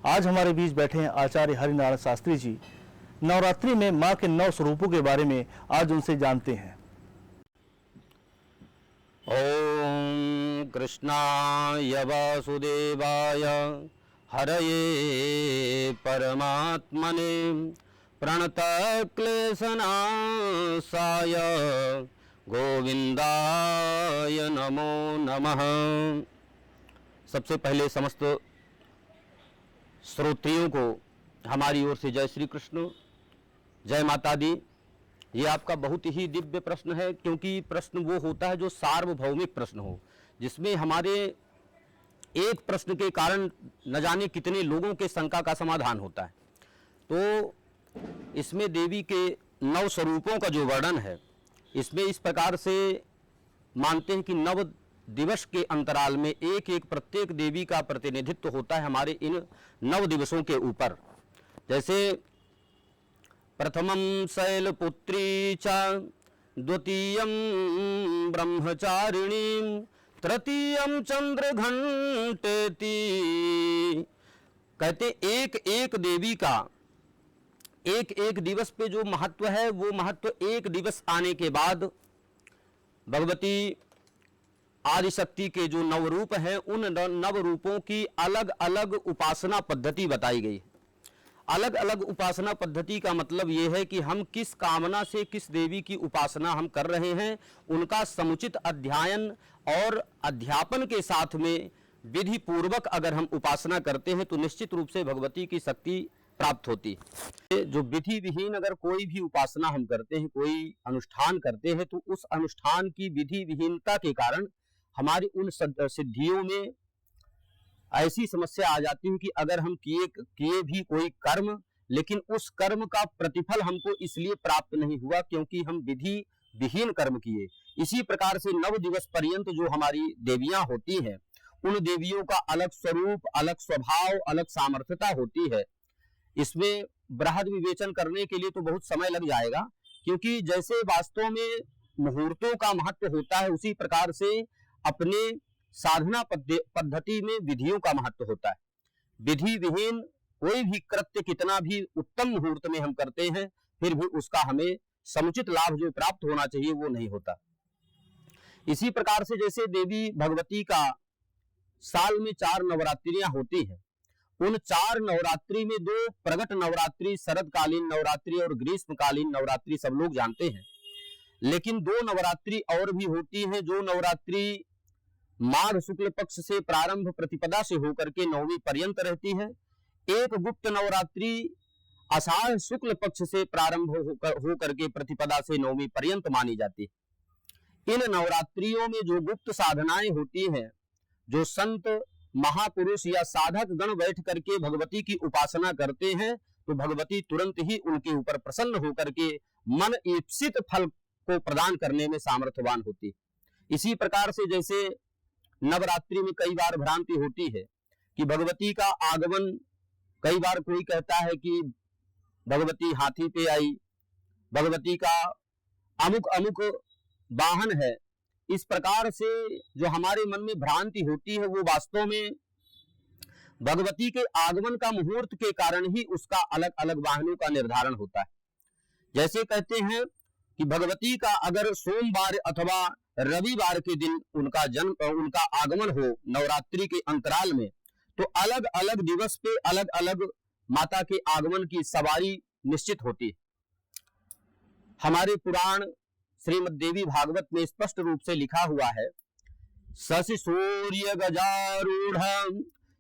आज हमारे बीच बैठे हैं आचार्य हरिनारायण शास्त्री जी। नवरात्रि में माँ के 9 स्वरूपों के बारे में आज उनसे जानते हैं। ओम कृष्णाय वासुदेवाय हरये परमात्मने प्रणतः क्लेशनाशाय गोविंदाय नमो नमः। सबसे पहले समस्त श्रोत्रियों को हमारी ओर से जय श्री कृष्ण, जय माता दी। ये आपका बहुत ही दिव्य प्रश्न है, क्योंकि प्रश्न वो होता है जो सार्वभौमिक प्रश्न हो, जिसमें हमारे एक प्रश्न के कारण न जाने कितने लोगों के शंका का समाधान होता है। तो इसमें देवी के 9 स्वरूपों का जो वर्णन है, इसमें इस प्रकार से मानते हैं कि 9 दिवस के अंतराल में एक एक प्रत्येक देवी का प्रतिनिधित्व होता है हमारे इन 9 दिवसों के ऊपर। जैसे प्रथमं शैलपुत्री च, द्वितीयं ब्रह्मचारिणी, तृतीयं चंद्रघंटेति। कहते एक एक देवी का एक एक दिवस पे जो महत्व है, वो महत्व एक दिवस आने के बाद भगवती आदिशक्ति के जो 9 रूप हैं, उन 9 रूपों की अलग अलग उपासना पद्धति बताई गई। अलग अलग उपासना पद्धति का मतलब ये है कि हम किस कामना से किस देवी की उपासना हम कर रहे हैं, उनका समुचित अध्ययन और अध्यापन के साथ में विधि पूर्वक अगर हम उपासना करते हैं तो निश्चित रूप से भगवती की शक्ति प्राप्त होती है। जो विधि विहीन अगर कोई भी उपासना हम करते हैं, कोई अनुष्ठान करते हैं, तो उस अनुष्ठान की विधि विहीनता के कारण हमारी उन सिद्धियों में ऐसी समस्या आ जाती है कि अगर हम किए भी कोई कर्म, लेकिन उस कर्म का प्रतिफल हमको इसलिए प्राप्त नहीं हुआ क्योंकि हम विधि विहीन कर्म किए। इसी प्रकार से 9 दिवस पर्यंत जो हमारी देवियां होती हैं, उन देवियों का अलग स्वरूप, अलग स्वभाव, अलग सामर्थ्यता होती है। इसमें बृहद विवेचन करने के लिए तो बहुत समय लग जाएगा, क्योंकि जैसे वास्तव में मुहूर्तों का महत्व होता है, उसी प्रकार से अपने साधना पद्धति में विधियों का महत्व होता है। विधि विहीन कोई भी कृत्य कितना भी उत्तम मुहूर्त में हम करते हैं, फिर भी उसका हमें समुचित लाभ जो प्राप्त होना चाहिए वो नहीं होता। इसी प्रकार से जैसे देवी भगवती का साल में 4 नवरात्रियां होती हैं, उन 4 नवरात्रि में 2 प्रगट नवरात्रि, शरदकालीन नवरात्रि और ग्रीष्मकालीन नवरात्रि सब लोग जानते हैं। लेकिन 2 नवरात्रि और भी होती हैं, जो नवरात्रि माघ शुक्ल पक्ष से प्रारंभ प्रतिपदा से होकर के 9वीं पर्यंत रहती है। एक गुप्त नवरात्रि आषाढ़ शुक्ल पक्ष से प्रारंभ होकर के प्रतिपदा से 9वीं पर्यंत मानी जाती है। इन नवरात्रियों में जो गुप्त साधनाएं होती हैं, जो संत महापुरुष या साधक गण बैठ करके भगवती की उपासना करते हैं, तो भगवती तुरंत ही उनके ऊपर प्रसन्न होकर के मन ईप्सित फल को प्रदान करने में सामर्थ्यवान होती है। इसी प्रकार से जैसे नवरात्रि में कई बार भ्रांति होती है कि भगवती का आगमन, कई बार कोई कहता है कि भगवती हाथी पे आई, भगवती का अमुक अमुक वाहन है। इस प्रकार से जो हमारे मन में भ्रांति होती है, वो वास्तव में भगवती के आगमन का मुहूर्त के कारण ही उसका अलग अलग वाहनों का निर्धारण होता है। जैसे कहते हैं कि भगवती का अगर सोमवार अथवा रविवार के दिन उनका आगमन हो नवरात्रि के अंतराल में, तो अलग अलग दिवस पे अलग अलग माता के आगमन की सवारी निश्चित होती है। हमारे पुराण श्रीमद् देवी भागवत में स्पष्ट रूप से लिखा हुआ है, शशि सूर्य गजारूढ़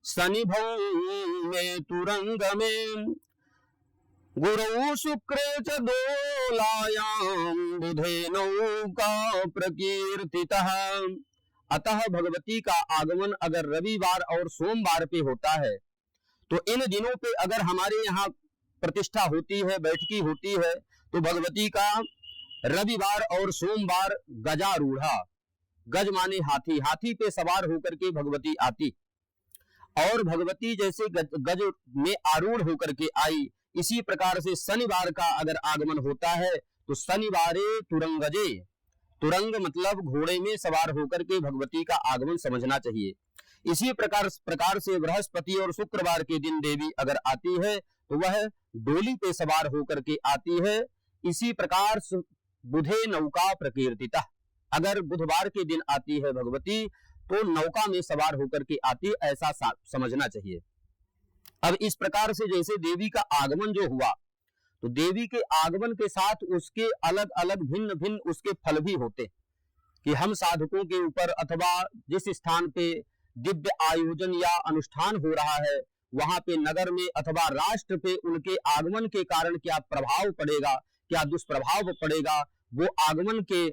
शनिभौ में तुरंग में, गुरु शुक्रे च दोलायां बुधेनौ का प्रकीर्तितः। अतः भगवती का आगमन अगर रविवार और सोमवार पे होता है, तो इन दिनों पे अगर हमारे यहाँ प्रतिष्ठा होती है, बैठकी होती है, तो भगवती का रविवार और सोमवार गजारूढ़ा, गज माने हाथी, हाथी पे सवार होकर के भगवती आती, और भगवती जैसे गज में आरूढ़ होकर के आई, इसी प्रकार से शनिवार का अगर आगमन होता है तो शनिवारे तुरंगजे, तुरंग मतलब घोड़े में सवार होकर के भगवती का आगमन समझना चाहिए। इसी प्रकार से बृहस्पति और शुक्रवार के दिन देवी अगर आती है तो वह डोली पे सवार होकर के आती है। इसी प्रकार बुधे नौका प्रकीर्तिता, अगर बुधवार के दिन आती है भगवती तो नौका में सवार होकर के आती है, ऐसा समझना चाहिए। अब इस प्रकार से जैसे देवी का आगमन जो हुआ, तो देवी के आगमन के साथ उसके अलग अलग भिन्न भिन्न उसके फल भी होते कि हम साधकों के ऊपर अथवा जिस स्थान पे दिव्य आयोजन या अनुष्ठान हो रहा है वहां पे नगर में अथवा राष्ट्र पे उनके आगमन के कारण क्या प्रभाव पड़ेगा, क्या दुष्प्रभाव पड़ेगा, वो आगमन के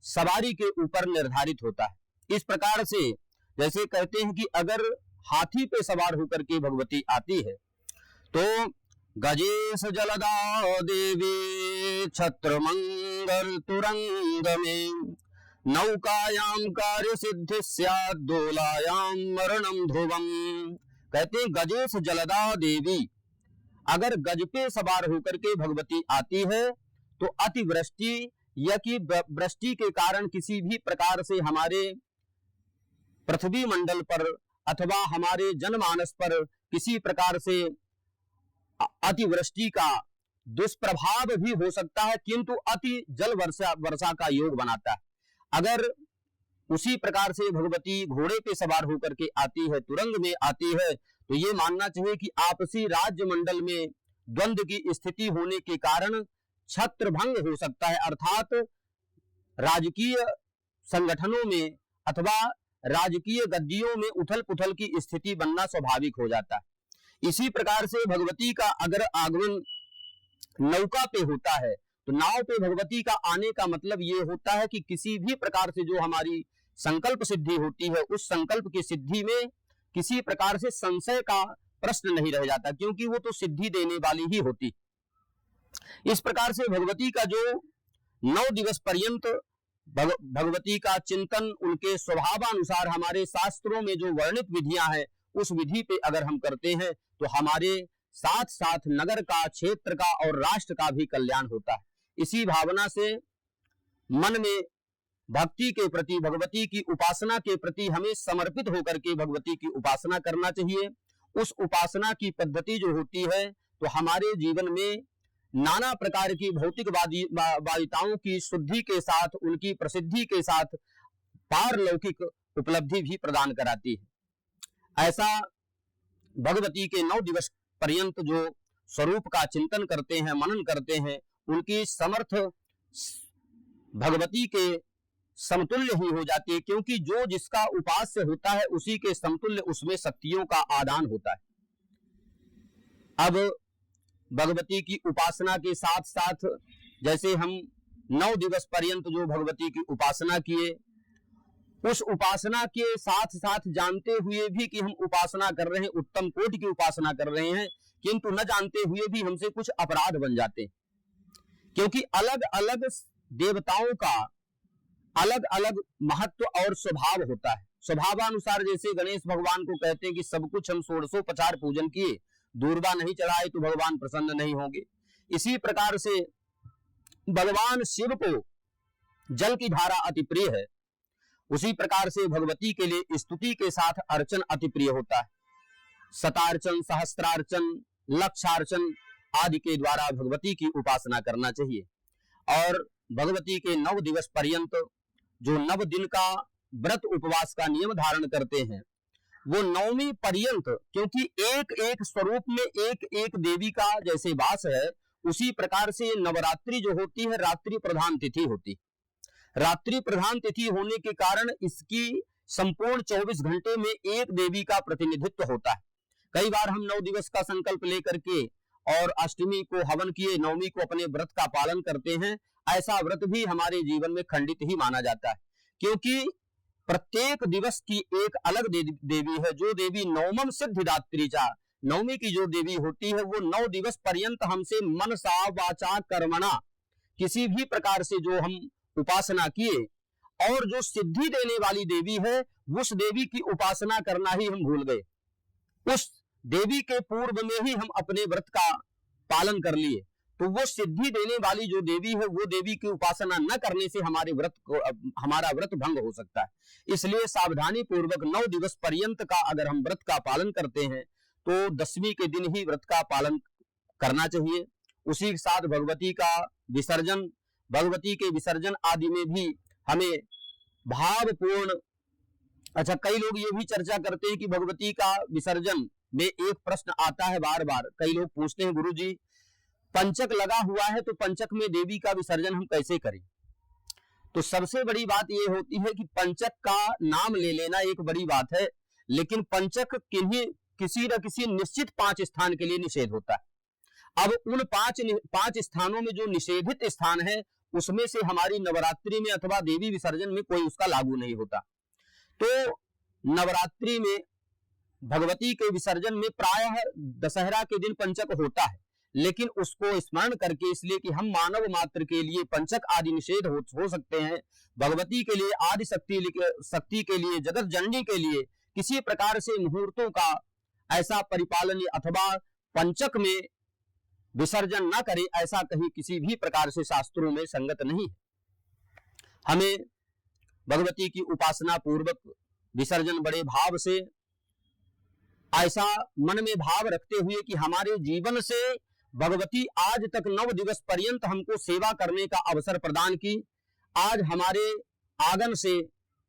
सवारी के ऊपर निर्धारित होता है। इस प्रकार से जैसे कहते हैं कि अगर हाथी पे सवार होकर के भगवती आती है तो गजेश जलदा देवी छत्र मंगल तुरंग में नौकायाम कार्य सिद्धि स्यात् दोलायाम मरणम ध्रुवम। कहते हैं गजेश जलदा देवी, अगर गज पे सवार होकर के भगवती आती है तो अतिवृष्टि या कि वृष्टि के कारण किसी भी प्रकार से हमारे पृथ्वी मंडल पर अथवा हमारे जनमानस पर किसी प्रकार से अतिवृष्टि का दुष्प्रभाव भी हो सकता है, किंतु अति जल वर्षा का योग बनाता है। अगर उसी प्रकार से भगवती घोड़े पे सवार होकर के आती है, तुरंग में आती है, तो ये मानना चाहिए कि आपसी राज्य मंडल में द्वंद्व की स्थिति होने के कारण छत्र भंग हो सकता है, अर्थात राजकीय संगठनों में अथवा राजकीय गद्दियों में उथल पुथल की स्थिति बनना स्वाभाविक हो जाता है। इसी प्रकार से भगवती का अगर आगमन नौका पे होता है तो नाव पे भगवती का आने का मतलब ये होता है कि किसी भी प्रकार से जो हमारी संकल्प सिद्धि होती है उस संकल्प की सिद्धि में किसी प्रकार से संशय का प्रश्न नहीं रह जाता, क्योंकि वो तो सिद्धि देने वाली ही होती। इस प्रकार से भगवती का जो 9 दिवस पर्यंत भगवती का चिंतन उनके स्वभावानुसार हमारे शास्त्रों में जो वर्णित विधियां हैं उस विधि पे अगर हम करते हैं तो हमारे साथ साथ नगर का, क्षेत्र का और राष्ट्र का भी कल्याण होता है। इसी भावना से मन में भक्ति के प्रति, भगवती की उपासना के प्रति हमें समर्पित होकर के भगवती की उपासना करना चाहिए। उस उपासना की पद्धति जो होती है तो हमारे जीवन में नाना प्रकार की भौतिक बाध्यताओं की शुद्धि के साथ, उनकी प्रसिद्धि के साथ पारलौकिक उपलब्धि भी प्रदान कराती है। ऐसा भगवती के 9 दिवस पर्यंत जो स्वरूप का चिंतन करते हैं, मनन करते हैं, उनकी समर्थ भगवती के समतुल्य ही हो जाती है, क्योंकि जो जिसका उपास्य होता है उसी के समतुल्य उसमें शक्तियों का आदान होता है। अब भगवती की उपासना के साथ साथ जैसे हम 9 दिवस पर्यंत जो भगवती की उपासना किए, उस उपासना के साथ साथ जानते हुए भी कि हम उपासना कर रहे हैं, उत्तम कोटि की उपासना कर रहे हैं, किंतु न जानते हुए भी हमसे कुछ अपराध बन जाते हैं, क्योंकि अलग अलग देवताओं का अलग अलग महत्व और स्वभाव होता है। स्वभावानुसार जैसे गणेश भगवान को कहते हैं कि सब कुछ हम 1650 पूजन किए, दूर्वा नहीं चढ़ाए तो भगवान प्रसन्न नहीं होंगे। इसी प्रकार से भगवान शिव को जल की धारा अति प्रिय है, उसी प्रकार से भगवती के लिए स्तुति के साथ अर्चन अति प्रिय होता है। शतार्चन, सहस्त्रार्चन, लक्षार्चन आदि के द्वारा भगवती की उपासना करना चाहिए। और भगवती के 9 दिवस पर्यंत जो 9 दिन का व्रत उपवास का नियम धारण करते हैं, वो 9वीं पर्यंत, क्योंकि एक एक स्वरूप में एक एक देवी का जैसे वास है, उसी प्रकार से नवरात्रि जो होती है रात्रि प्रधान तिथि होती। रात्रि प्रधान तिथि होने के कारण इसकी संपूर्ण 24 घंटे में एक देवी का प्रतिनिधित्व होता है। कई बार हम 9 दिवस का संकल्प लेकर के और अष्टमी को हवन किए, 9वीं को अपने व्रत का पालन करते हैं, ऐसा व्रत भी हमारे जीवन में खंडित ही माना जाता है, क्योंकि प्रत्येक दिवस की एक अलग देवी है। जो देवी नवमम सिद्धिदात्री चा, 9वीं की जो देवी होती है वो 9 दिवस पर्यंत हमसे मनसा वाचा कर्मणा किसी भी प्रकार से जो हम उपासना किए और जो सिद्धि देने वाली देवी है, उस देवी की उपासना करना ही हम भूल गए। उस देवी के पूर्व में ही हम अपने व्रत का पालन कर लिए, तो वो सिद्धि देने वाली जो देवी है वो देवी की उपासना न करने से हमारा व्रत भंग हो सकता है। इसलिए सावधानी पूर्वक 9 दिवस पर्यंत का अगर हम व्रत का पालन करते हैं तो 10वीं के दिन ही व्रत का पालन करना चाहिए। उसी के साथ भगवती का विसर्जन, भगवती के विसर्जन आदि में भी हमें भावपूर्ण, अच्छा कई लोग ये भी चर्चा करते हैं कि भगवती का विसर्जन में एक प्रश्न आता है बार बार, कई लोग पूछते हैं गुरु जी पंचक लगा हुआ है तो पंचक में देवी का विसर्जन हम कैसे करें। तो सबसे बड़ी बात यह होती है कि पंचक का नाम ले लेना एक बड़ी बात है, लेकिन पंचक किसी न किसी निश्चित 5 स्थान के लिए निषेध होता है। अब उन 5 स्थानों में जो निषेधित स्थान है उसमें से हमारी नवरात्रि में अथवा देवी विसर्जन में कोई उसका लागू नहीं होता। तो नवरात्रि में भगवती के विसर्जन में प्रायः दशहरा के दिन पंचक होता है, लेकिन उसको स्मरण करके, इसलिए कि हम मानव मात्र के लिए पंचक आदि निषेध हो सकते हैं, भगवती के लिए, आदि शक्ति के लिए, जगत जननी के लिए किसी प्रकार से मुहूर्तों का ऐसा परिपालन अथवा पंचक में विसर्जन न करे, ऐसा कहीं किसी भी प्रकार से शास्त्रों में संगत नहीं है। हमें भगवती की उपासना पूर्वक विसर्जन बड़े भाव से, ऐसा मन में भाव रखते हुए कि हमारे जीवन से भगवती आज तक 9 दिवस पर्यंत हमको सेवा करने का अवसर प्रदान की। आज हमारे आंगन से,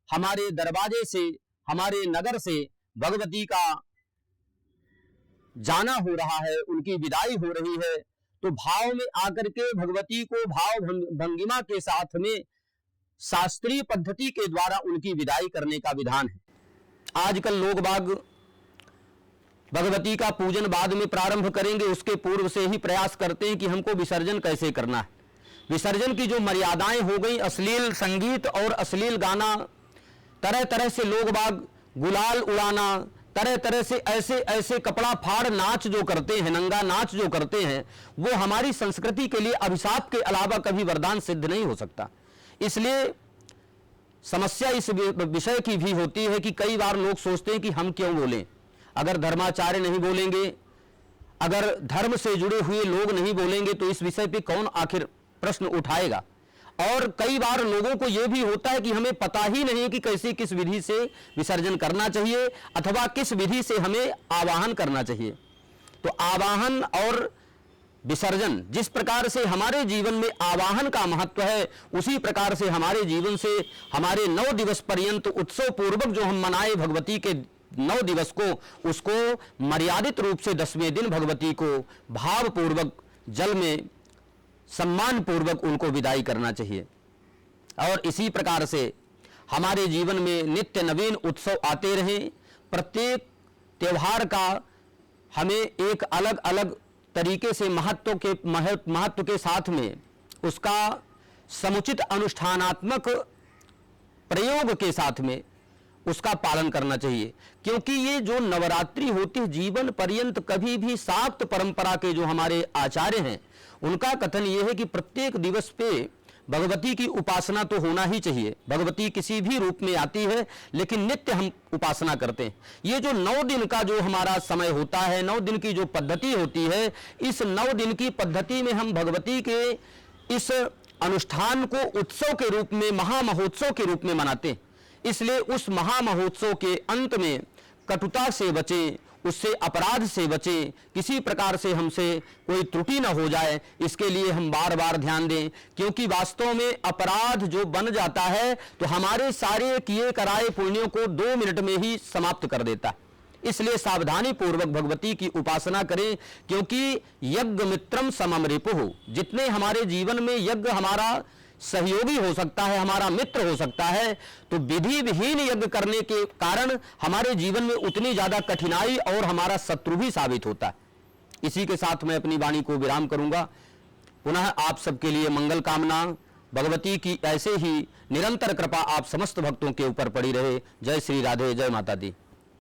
हमारे दरवाजे से, हमारे नगर से भगवती का जाना हो रहा है, उनकी विदाई हो रही है, तो भाव में आकर के भगवती को भाव भंगिमा के साथ में शास्त्रीय पद्धति के द्वारा उनकी विदाई करने का विधान है। आजकल लोग बाग भगवती का पूजन बाद में प्रारंभ करेंगे, उसके पूर्व से ही प्रयास करते हैं कि हमको विसर्जन कैसे करना है। विसर्जन की जो मर्यादाएं हो गई, अश्लील संगीत और अश्लील गाना, तरह तरह से लोग बाग गुलाल उड़ाना, तरह तरह से ऐसे ऐसे कपड़ा फाड़ नाच जो करते हैं, नंगा नाच जो करते हैं, वो हमारी संस्कृति के लिए अभिशाप के अलावा कभी वरदान सिद्ध नहीं हो सकता। इसलिए समस्या इस विषय की भी होती है कि कई बार लोग सोचते हैं कि हम क्यों बोलें, अगर धर्माचार्य नहीं बोलेंगे, अगर धर्म से जुड़े हुए लोग नहीं बोलेंगे तो इस विषय पे कौन आखिर प्रश्न उठाएगा। और कई बार लोगों को यह भी होता है कि हमें पता ही नहीं कि कैसे, किस विधि से विसर्जन करना चाहिए अथवा किस विधि से हमें आवाहन करना चाहिए। तो आवाहन और विसर्जन, जिस प्रकार से हमारे जीवन में आवाहन का महत्व है, उसी प्रकार से हमारे जीवन से हमारे 9 दिवस पर्यंत उत्सव पूर्वक जो हम मनाए भगवती के 9 दिवस को, उसको मर्यादित रूप से 10वें दिन भगवती को भावपूर्वक जल में सम्मान पूर्वक उनको विदाई करना चाहिए। और इसी प्रकार से हमारे जीवन में नित्य नवीन उत्सव आते रहें। प्रत्येक त्यौहार का हमें एक अलग अलग तरीके से महत्व के साथ में उसका समुचित अनुष्ठानात्मक प्रयोग के साथ में उसका पालन करना चाहिए, क्योंकि ये जो नवरात्रि होती है जीवन पर्यंत कभी भी शाक्त परंपरा के जो हमारे आचार्य हैं उनका कथन ये है कि प्रत्येक दिवस पे भगवती की उपासना तो होना ही चाहिए। भगवती किसी भी रूप में आती है, लेकिन नित्य हम उपासना करते हैं। ये जो 9 दिन का जो हमारा समय होता है, 9 दिन की जो पद्धति होती है, इस 9 दिन की पद्धति में हम भगवती के इस अनुष्ठान को उत्सव के रूप में, महामहोत्सव के रूप में मनाते हैं। इसलिए उस महामहोत्सव के अंत में कटुता से बचें, उससे अपराध से बचें, किसी प्रकार से हमसे कोई त्रुटि न हो जाए, इसके लिए हम बार बार ध्यान दें, क्योंकि वास्तव में अपराध जो बन जाता है तो हमारे सारे किए कराए पुण्यों को 2 मिनट में ही समाप्त कर देता है। इसलिए सावधानी पूर्वक भगवती की उपासना करें, क्योंकि यज्ञ मित्रम समम रिपुः, जितने हमारे जीवन में यज्ञ हमारा सहयोगी हो सकता है, हमारा मित्र हो सकता है, तो विधि विहीन यज्ञ करने के कारण हमारे जीवन में उतनी ज्यादा कठिनाई और हमारा शत्रु भी साबित होता है। इसी के साथ मैं अपनी वाणी को विराम करूंगा। पुनः आप सबके लिए मंगल कामना, भगवती की ऐसे ही निरंतर कृपा आप समस्त भक्तों के ऊपर पड़ी रहे। जय श्री राधे, जय माता दी।